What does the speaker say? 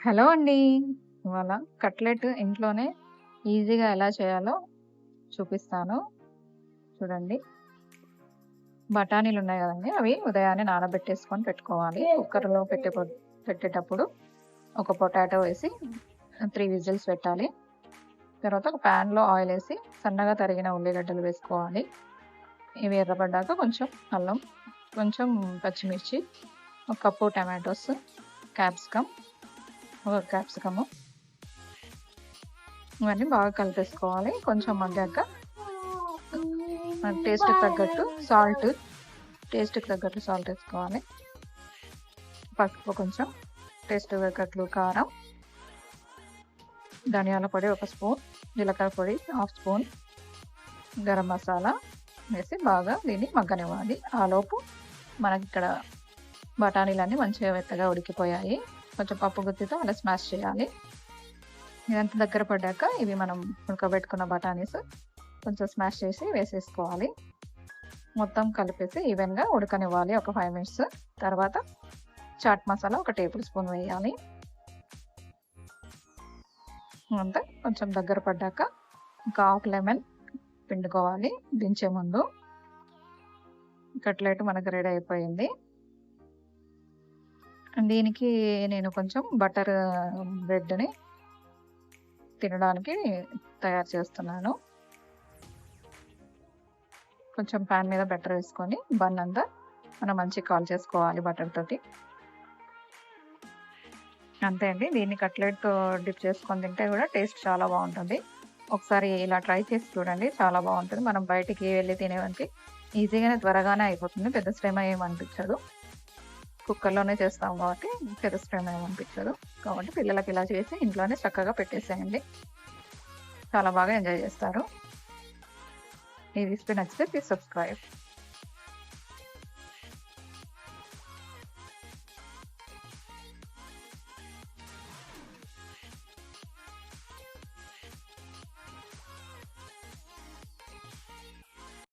Hello అండి. ఇవాళ cutlet ఇంట్లోనే ఈజీగా ఎలా చేయాలో చూపిస్తాను. చూడండి. బఠానీలున్నాయి గదండీ! అవి ఉదయాన్నే నానబెట్టేసుకొని పెట్టుకోవాలి. కుక్కర్‌లో పెట్టేటప్పుడు ఒక పొటాటో వేసి 3 విజిల్స్ పెట్టాలి. తర్వాత ఒక ప్యాన్‌లో ఆయిలేసి సన్నగా తరిగిన ఉల్లిగడ్డలు వేసుకోవాలి. ఇవి ఎర్రబడ్డాక కొంచెం అల్లం, కొంచెం పచ్చిమిర్చి, ఒక కప్పు టమాటోస్, ఒక క్యాప్సికము ఇవన్నీ బాగా కలిపేసుకోవాలి. కొంచెం మగ్గాక మన టేస్ట్‌కి తగ్గట్టు సాల్ట్ ఏసుకోవాలి. పసుపు కొంచెం, టేస్ట్‌కి తగ్గట్లు కారం, ధనియాల పొడి 1 స్పూన్, జీలకర్ర పొడి 1/2 స్పూన్, గరం మసాలా వేసి బాగా దీన్ని మగ్గనివ్వాలి. ఆలోపు మనకిక్కడ బఠానీలన్నీ మంచిగా మెత్తగా ఉడికిపోయాయి. కొంచెం పప్పు గుత్తితో అలా స్మాష్ చేయాలి. ఇదంతా దగ్గర పడ్డాక ఇవి మనం ఉడకబెట్టుకున్న బఠానీస్ కొంచెం స్మాష్ చేసి వేసేసుకోవాలి. మొత్తం కలిపేసి ఈవెన్‌గా ఉడకనివ్వాలి ఒక 5 మినిట్స్. తర్వాత చాట్ మసాలా 1 టేబుల్ స్పూన్ వేయాలి. అంతా కొంచెం దగ్గర పడ్డాక ఒక హాఫ్ లెమన్ పిండుకోవాలి దించే ముందు. కట్లెట్ మనకు రెడీ అయిపోయింది. దీనికి నేను కొంచెం బటర్ బ్రెడ్‌ని తినడానికి తయారు చేస్తున్నాను. కొంచెం పాన్ మీద బటర్ వేసుకొని బన్ అంతా మనం మంచిగా కాల్ చేసుకోవాలి బటర్ తోటి. అంతే అండి. దీన్ని కట్లెట్‌తో డిప్ చేసుకొని తింటే కూడా టేస్ట్ చాలా బావుంటుంది. ఒకసారి ఇలా ట్రై చేసి చూడండి. చాలా బావుంటుంది. మనం బయటికి వెళ్లి తినేవానికి ఈజీగానే త్వరగానే అయిపోతుంది. పెద్ద శ్రమ ఏమి అనిపించదు. కుక్కర్‌లోనే చేస్తాం కాబట్టి పెద్ద శ్రమ ఏమి అనిపించదు. కాబట్టి పిల్లలకి ఇలా చేసి ఇంట్లోనే చక్కగా పెట్టేసేయండి. చాలా బాగా ఎంజాయ్ చేస్తారు. ఈ రెసిపీ నచ్చితే ప్లీజ్ సబ్స్క్రైబ్.